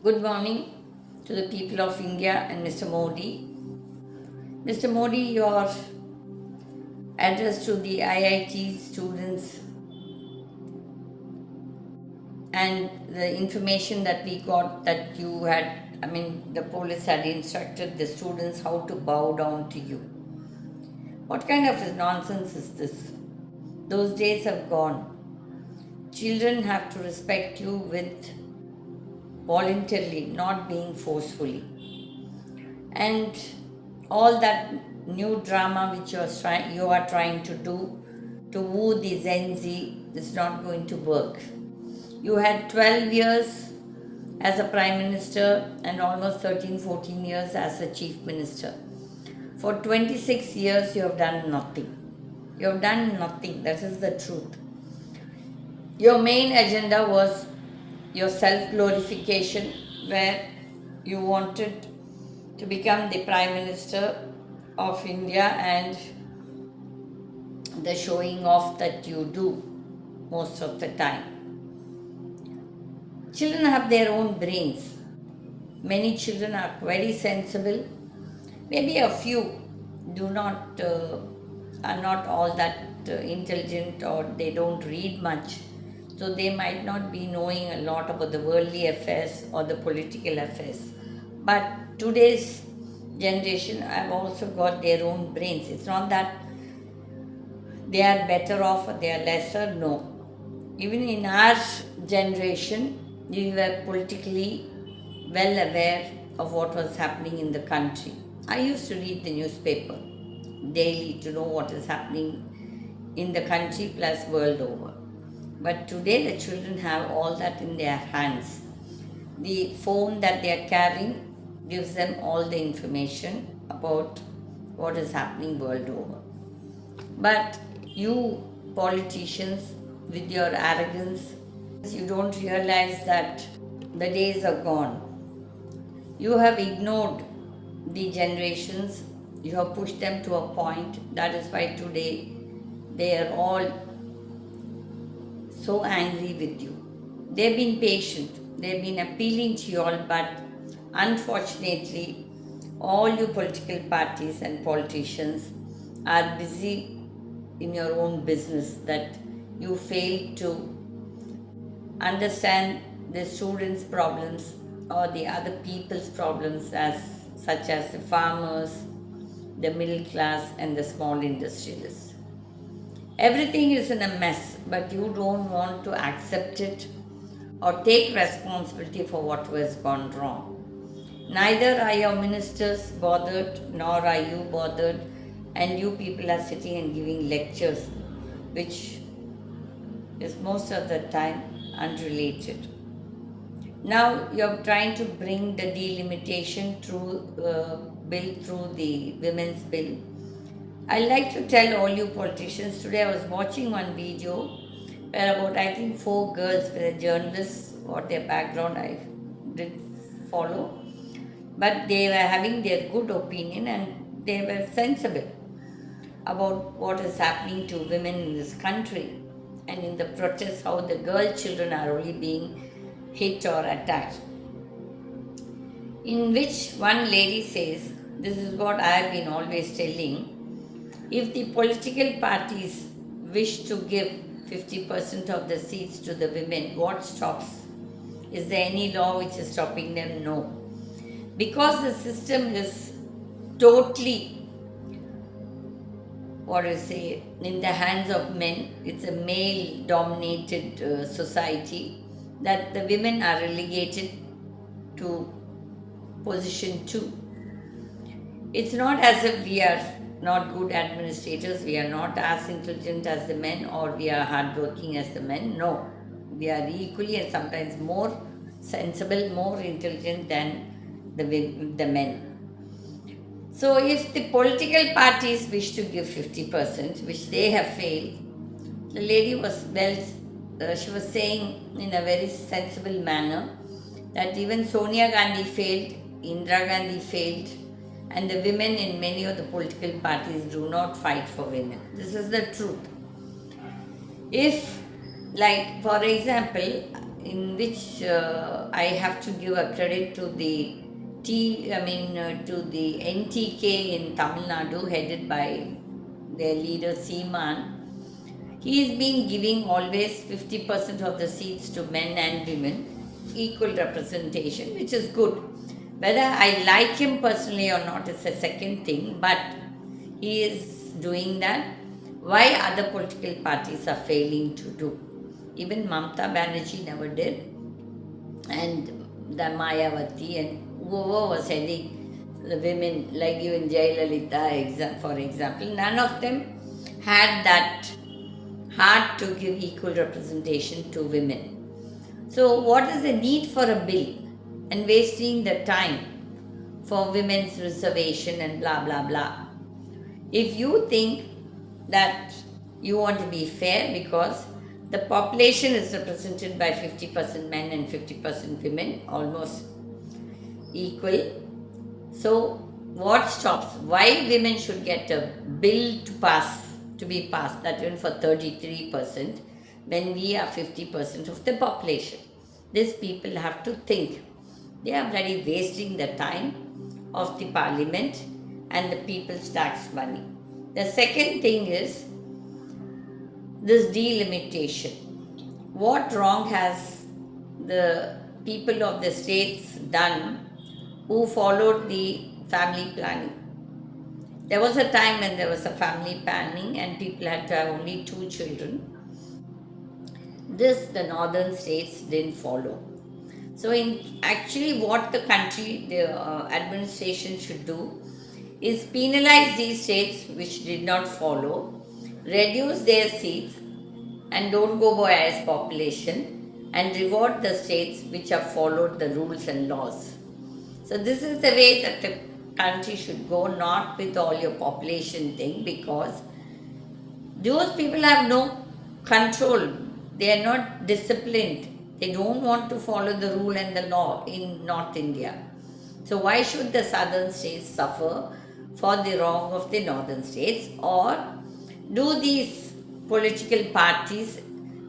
Good morning to the people of India and Mr. Modi. Mr. Modi, your address to the IIT students and the information that we got that you had, the police had instructed the students how to bow down to you. What kind of nonsense is this? Those days have gone. Children have to respect you with voluntarily, not being forcefully. And all that new drama which you are trying to do to woo the Gen Z is not going to work. You had 12 years as a prime minister and almost 13-14 years as a chief minister. For 26 years, you have done nothing. You have done nothing. That is the truth. Your main agenda was your self glorification, where you wanted to become the Prime Minister of India and the showing off that you do most of the time. Children have their own brains. Many children are very sensible. Maybe a few do not are not all that intelligent, or they don't read much. So they might not be knowing a lot about the worldly affairs or the political affairs. But today's generation have also got their own brains. It's not that they are better off or they are lesser, no. Even in our generation, we were politically well aware of what was happening in the country. I used to read the newspaper daily to know what is happening in the country plus world over. But today, the children have all that in their hands. The phone that they are carrying gives them all the information about what is happening world over. But you politicians, with your arrogance, you don't realize that the days are gone. You have ignored the generations, you have pushed them to a point. That is why today they are all so angry with you. They've been patient, they've been appealing to you all, but unfortunately, all you political parties and politicians are busy in your own business, that you fail to understand the students' problems or the other people's problems, as such as the farmers, the middle class and the small industrialists. Everything is in a mess, but you don't want to accept it or take responsibility for what has gone wrong. Neither are your ministers bothered, nor are you bothered, and you people are sitting and giving lectures, which is most of the time unrelated. Now you're trying to bring the delimitation through bill through the women's bill. I like to tell all you politicians, today I was watching one video where about I think 4 girls were journalists, what their background I didn't follow, but they were having their good opinion and they were sensible about what is happening to women in this country, and in the protests how the girl children are only being hit or attacked. In which one lady says, this is what I have been always telling, if the political parties wish to give 50% of the seats to the women, what stops? Is there any law which is stopping them? No. Because the system is totally, what do you say, in the hands of men, it's a male dominated society, that the women are relegated to position 2. It's not as if we are not good administrators, we are not as intelligent as the men, or we are hardworking as the men. No, we are equally and sometimes more sensible, more intelligent than the men. So, if the political parties wish to give 50%, which they have failed, the lady was she was saying in a very sensible manner that even Sonia Gandhi failed, Indira Gandhi failed, and the women in many of the political parties do not fight for women. This is the truth. If, like, for example, in which I have to give a credit to the to the NTK in Tamil Nadu, headed by their leader Seeman. He has been giving always 50% of the seats to men and women, equal representation, which is good. Whether I like him personally or not is a second thing, but he is doing that. Why other political parties are failing to do? Even Mamta Banerjee never did, and the Mayavati and whoever was heading the women, like even Jayalalitha, for example, none of them had that heart to give equal representation to women. So, what is the need for a bill and wasting the time for women's reservation and blah blah blah? If you think that you want to be fair because the population is represented by 50% men and 50% women, almost equal. So, what stops? Why women should get a bill to be passed, that even for 33% when we are 50% of the population? These people have to think. They are bloody wasting the time of the parliament and the people's tax money. The second thing is this delimitation. What wrong has the people of the states done who followed the family planning? There was a time when there was a family planning and people had to have only 2 children. This the northern states didn't follow. So, in actually, what the country, the administration should do is penalize these states which did not follow, reduce their seats, and don't go by as population, and reward the states which have followed the rules and laws. So, this is the way that the country should go, not with all your population thing, because those people have no control. They are not disciplined. They don't want to follow the rule and the law in North India. So why should the southern states suffer for the wrong of the northern states? Or do these political parties,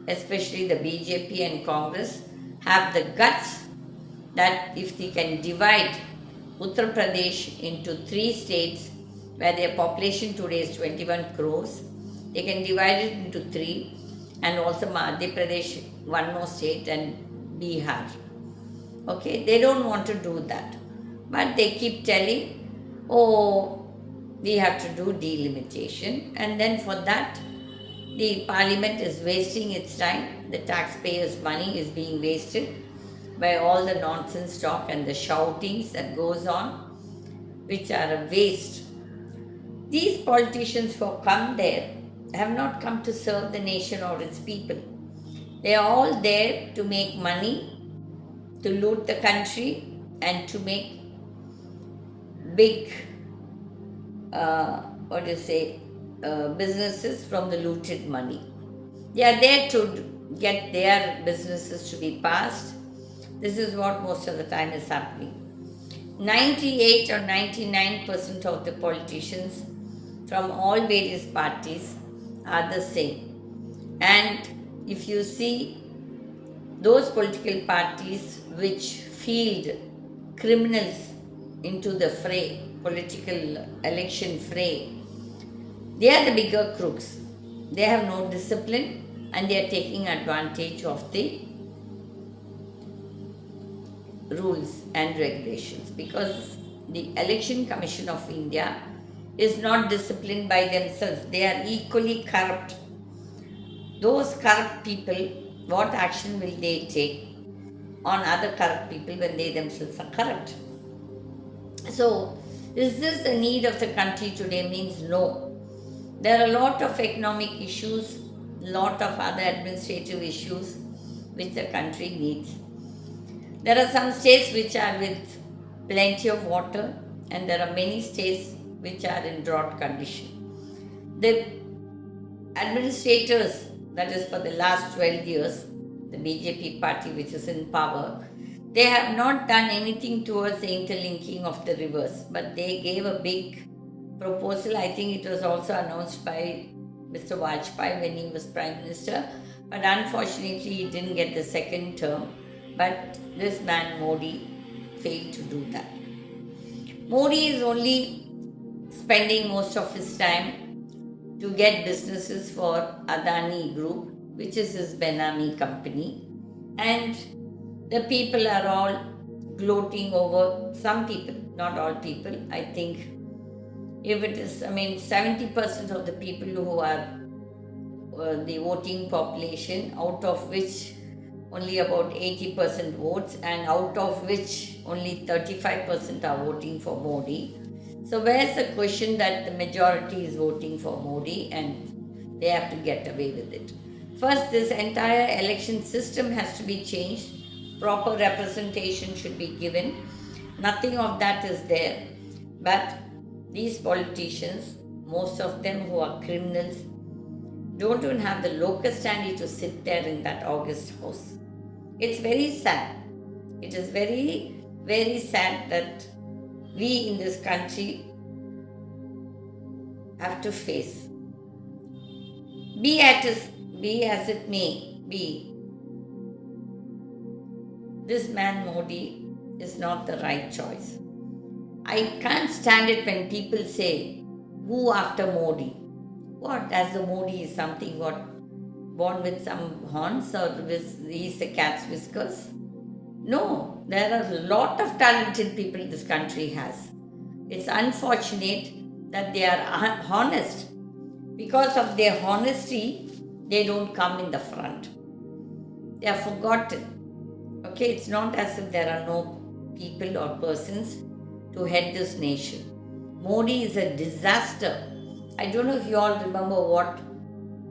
especially the BJP and Congress, have the guts that if they can divide Uttar Pradesh into 3 states where their population today is 21 crores, they can divide it into 3, and also Madhya Pradesh, one more state, and Bihar. Okay, they don't want to do that, but they keep telling, oh, we have to do delimitation, and then for that, the parliament is wasting its time, the taxpayers' money is being wasted by all the nonsense talk and the shoutings that goes on, which are a waste. These politicians who have come there have not come to serve the nation or its people. They are all there to make money, to loot the country, and to make big, businesses from the looted money. They are there to get their businesses to be passed. This is what most of the time is happening. 98 or 99% of the politicians from all various parties are the same. And if you see those political parties which field criminals into the fray, political election fray, they are the bigger crooks. They have no discipline and they are taking advantage of the rules and regulations, because the Election Commission of India is not disciplined by themselves. They are equally corrupt. Those corrupt people, what action will they take on other corrupt people when they themselves are corrupt? So, is this the need of the country today? Means no. There are a lot of economic issues, lot of other administrative issues which the country needs. There are some states which are with plenty of water, and there are many states which are in drought condition. The administrators, that is for the last 12 years, the BJP party which is in power, they have not done anything towards the interlinking of the rivers, but they gave a big proposal. I think it was also announced by Mr. Vajpayee when he was Prime Minister, But unfortunately, he didn't get the second term. But this man Modi failed to do that. Modi is only spending most of his time to get businesses for Adani Group, which is his Benami company. And the people are all gloating over, some people, not all people. I think if it is, 70% of the people who are the voting population, out of which only about 80% votes, and out of which only 35% are voting for Modi. So, where's the question that the majority is voting for Modi and they have to get away with it? First, this entire election system has to be changed, proper representation should be given. Nothing of that is there. But these politicians, most of them who are criminals, don't even have the locus standi to sit there in that august house. It's very sad. It is very, very sad that we in this country have to face. Be as it may be, this man Modi is not the right choice. I can't stand it when people say, who after Modi? What, as the Modi is something what, born with some horns or with he's a cat's whiskers? No, there are a lot of talented people this country has. It's unfortunate that they are honest. Because of their honesty, they don't come in the front. They are forgotten. Okay, it's not as if there are no people or persons to head this nation. Modi is a disaster. I don't know if you all remember what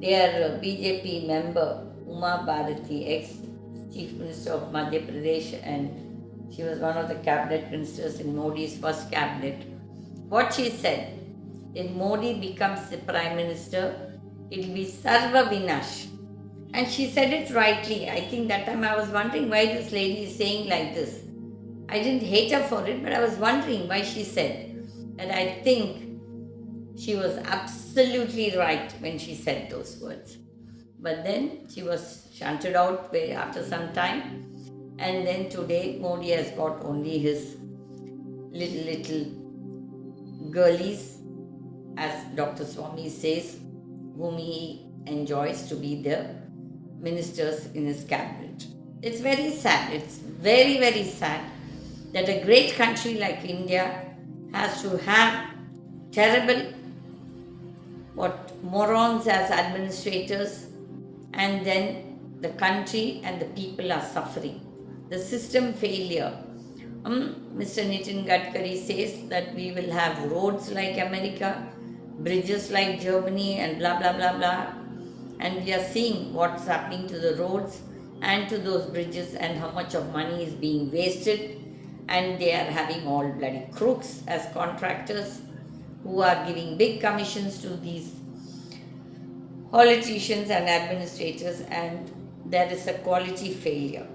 their BJP member, Uma Bharati, ex-Chief Minister of Madhya Pradesh, and she was one of the cabinet ministers in Modi's first cabinet. What she said, if Modi becomes the Prime Minister, it will be Sarva Vinash. And she said it rightly. I think that time I was wondering why this lady is saying like this. I didn't hate her for it, but I was wondering why she said. And I think she was absolutely right when she said those words. But then she was shunted out after some time. And then today Modi has got only his little girlies, as Dr. Swami says, whom he enjoys to be the ministers in his cabinet. It's very sad. It's very, very sad that a great country like India has to have terrible morons as administrators, and then the country and the people are suffering. The system failure. Mr. Nitin Gadkari says that we will have roads like America, bridges like Germany, and blah blah blah blah. And we are seeing what's happening to the roads and to those bridges and how much of money is being wasted. And they are having all bloody crooks as contractors who are giving big commissions to these politicians and administrators, and there is a quality failure.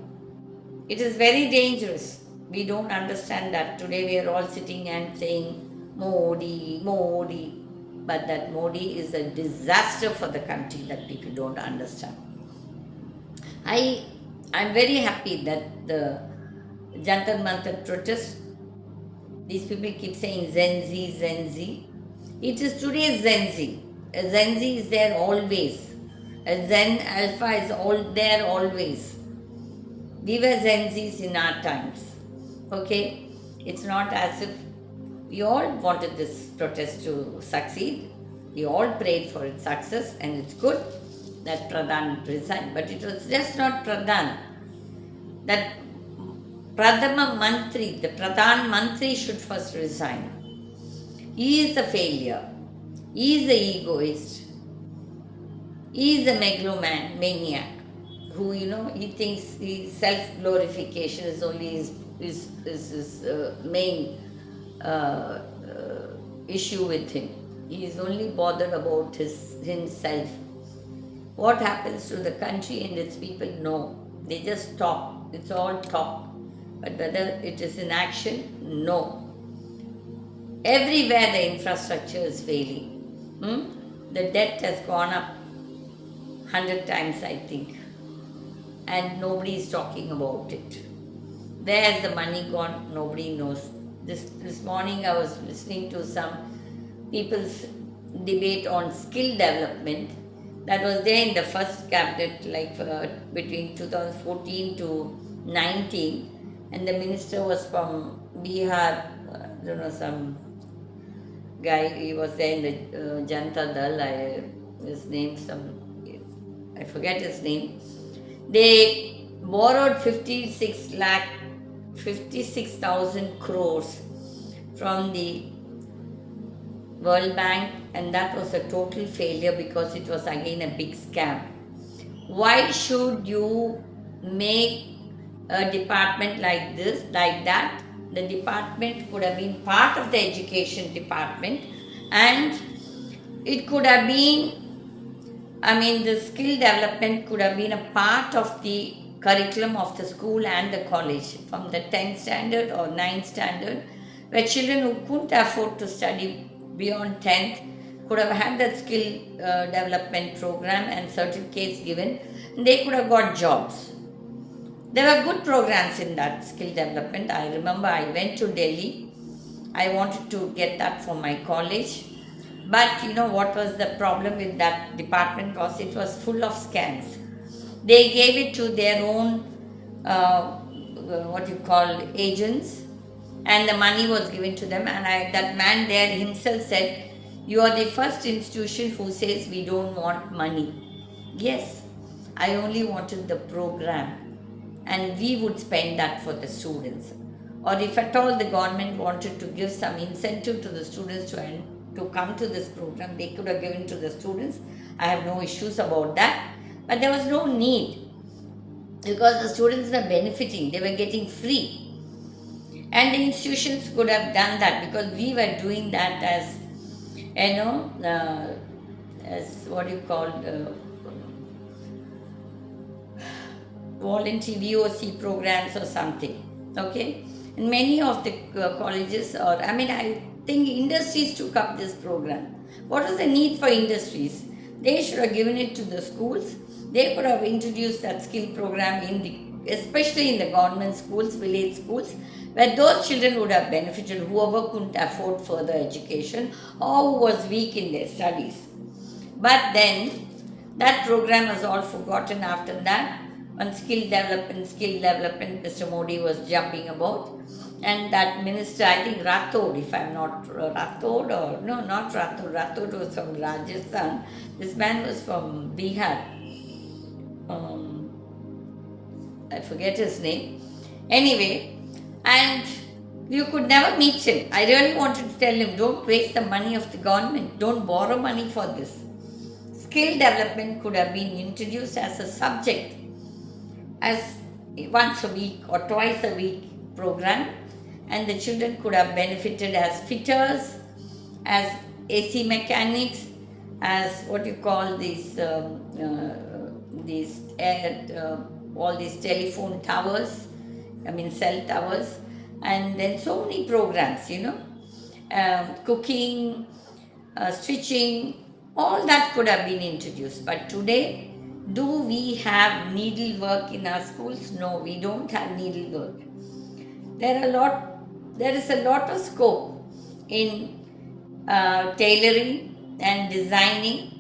It is very dangerous. We don't understand that. Today we are all sitting and saying, Modi, Modi. But that Modi is a disaster for the country that people don't understand. I'm very happy that the Jantar Mantar protest, these people keep saying Gen Z, Gen Z. It is today's Gen Z. A Gen Z is there always. A Zen Alpha is all there always. We were Gen Zs in our times. Okay? It's not as if we all wanted this protest to succeed. We all prayed for its success, and it's good that Pradhan resigned. But it was just not Pradhan. That Pradhama Mantri, the Pradhan Mantri should first resign. He is a failure. He is the egoist. He is a megalomaniac who, he thinks his self-glorification is only his main issue with him. He is only bothered about himself. What happens to the country and its people? No. They just talk. It's all talk. But whether it is in action? No. Everywhere the infrastructure is failing. The debt has gone up 100 times, I think, and nobody is talking about it. Where has the money gone? Nobody knows. This morning I was listening to some people's debate on skill development that was there in the first cabinet, like between 2014 to 19, and the minister was from Bihar. I don't know, some guy. He was there in the Janata Dal. His name, I forget his name. They borrowed 56,000 crores from the World Bank, and that was a total failure because it was again a big scam. Why should you make a department like this, like that? The department could have been part of the education department, and it could have been, the skill development could have been a part of the curriculum of the school and the college from the 10th standard or 9th standard, where children who couldn't afford to study beyond 10th could have had that skill development program and certificates given. They could have got jobs. There were good programs in that skill development. I remember I went to Delhi. I wanted to get that for my college. But you know what was the problem with that department was it was full of scams. They gave it to their own agents, and the money was given to them. And that man there himself said, "You are the first institution who says we don't want money." Yes, I only wanted the program, and we would spend that for the students. Or if at all the government wanted to give some incentive to the students to come to this program, they could have given to the students. I have no issues about that. But there was no need because the students were benefiting, they were getting free. And the institutions could have done that because we were doing that as, as voluntary VOC programs or something. Okay? And many of the colleges, I think industries took up this program. What was the need for industries? They should have given it to the schools. They could have introduced that skill program especially in the government schools, village schools, where those children would have benefited, whoever couldn't afford further education or who was weak in their studies. But then that program was all forgotten after that. On skill development, Mr. Modi was jumping about. And that minister, I think Rathod, if I'm not Rathod, or no, not Rathod. Rathod was from Rajasthan. This man was from Bihar. I forget his name. Anyway, and you could never meet him. I really wanted to tell him, don't waste the money of the government. Don't borrow money for this. Skill development could have been introduced as a subject, as once a week or twice a week program, and the children could have benefited as fitters, as AC mechanics, as all these telephone towers, cell towers, and then so many programs, cooking, stitching, all that could have been introduced. But today, do we have needlework in our schools? No, we don't have needlework. There is a lot of scope in tailoring and designing,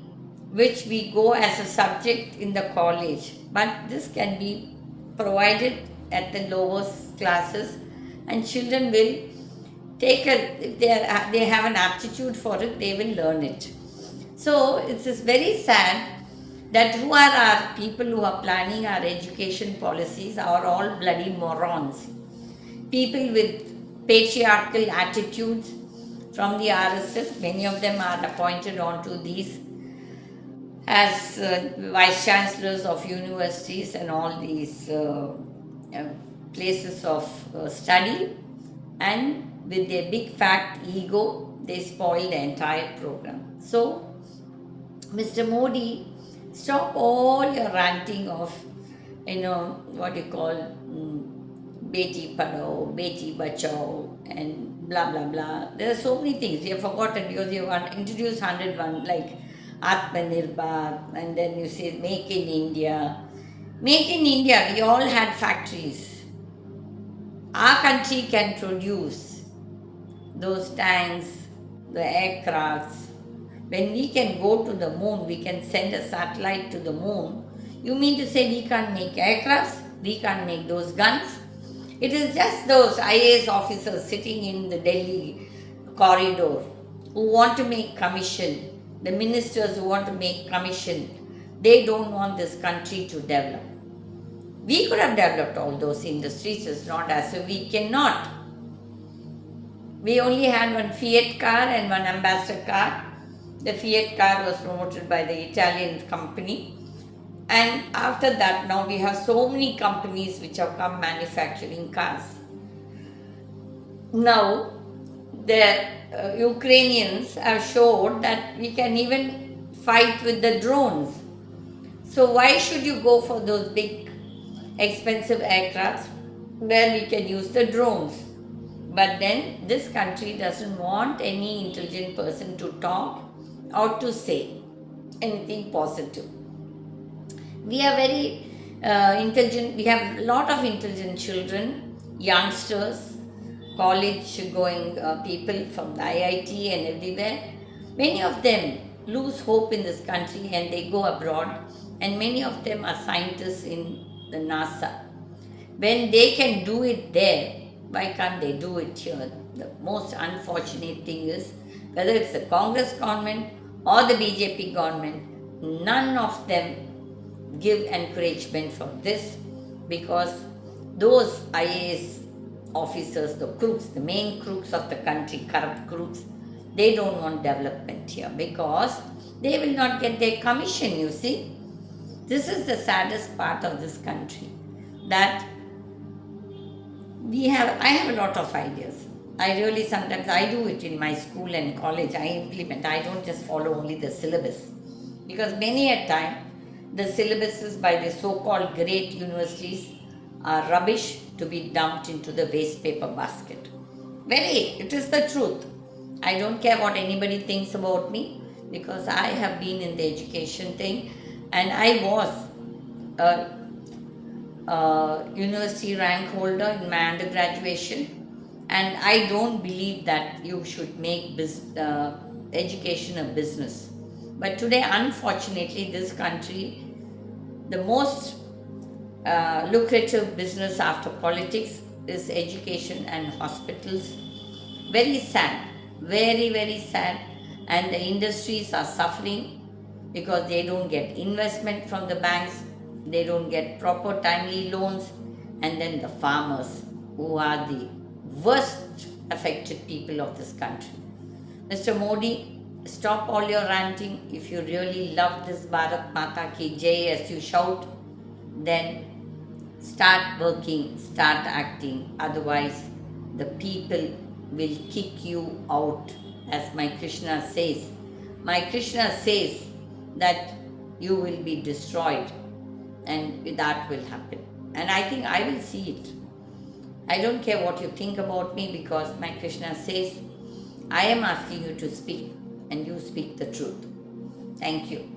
which we go as a subject in the college. But this can be provided at the lowest classes, and children will if they have an aptitude for it, they will learn it. So it is very sad that who are our people who are planning our education policies are all bloody morons. People with patriarchal attitudes from the RSS, many of them are appointed onto these as vice chancellors of universities and all these places of study, and with their big fat ego, they spoil the entire program. So, Mr. Modi, stop all your ranting of, Beti Padhao, Beti Bachao, and blah blah blah. There are so many things you have forgotten because you have introduced 101, like Atmanirbhar, and then you say Make in India. Make in India, we all had factories. Our country can produce those tanks, the aircrafts. When we can go to the moon, we can send a satellite to the moon. You mean to say we can't make aircrafts? We can't make those guns? It is just those IAS officers sitting in the Delhi corridor who want to make commission, the ministers who want to make commission. They don't want this country to develop. We could have developed all those industries, it's not as if we cannot. We only had one Fiat car and one Ambassador car. The Fiat car was promoted by the Italian company. And after that, now we have so many companies which have come manufacturing cars. Now, the Ukrainians have showed that we can even fight with the drones. So why should you go for those big expensive aircrafts where we can use the drones? But then this country doesn't want any intelligent person to talk or to say anything positive. We are very intelligent, we have a lot of intelligent children, youngsters, college going people from the IIT and everywhere. Many of them lose hope in this country and they go abroad, and many of them are scientists in the NASA. When they can do it there, why can't they do it here? The most unfortunate thing is, whether it's the Congress government or the BJP government, none of them give encouragement for this, because those IAS officers, the crooks, the main crooks of the country, corrupt crooks, they don't want development here because they will not get their commission, you see. This is the saddest part of this country, that I have a lot of ideas. I really sometimes, I do it in my school and college, I implement, I don't just follow only the syllabus. Because many a time, the syllabuses by the so-called great universities are rubbish to be dumped into the waste paper basket. It is the truth. I don't care what anybody thinks about me, because I have been in the education thing, and I was a university rank holder in my undergraduation, and I don't believe that you should make education a business. But today, unfortunately, this country, the most lucrative business after politics is education and hospitals. Very sad, very, very sad. And the industries are suffering because they don't get investment from the banks, they don't get proper timely loans, and then the farmers, who are the worst affected people of this country. Mr. Modi, stop all your ranting. If you really love this Bharat Mata Ki Jai as you shout, then start working, start acting. Otherwise, the people will kick you out, as my Krishna says. My Krishna says that you will be destroyed, and that will happen. And I think I will see it. I don't care what you think about me, because my Krishna says, I am asking you to speak, and you speak the truth. Thank you.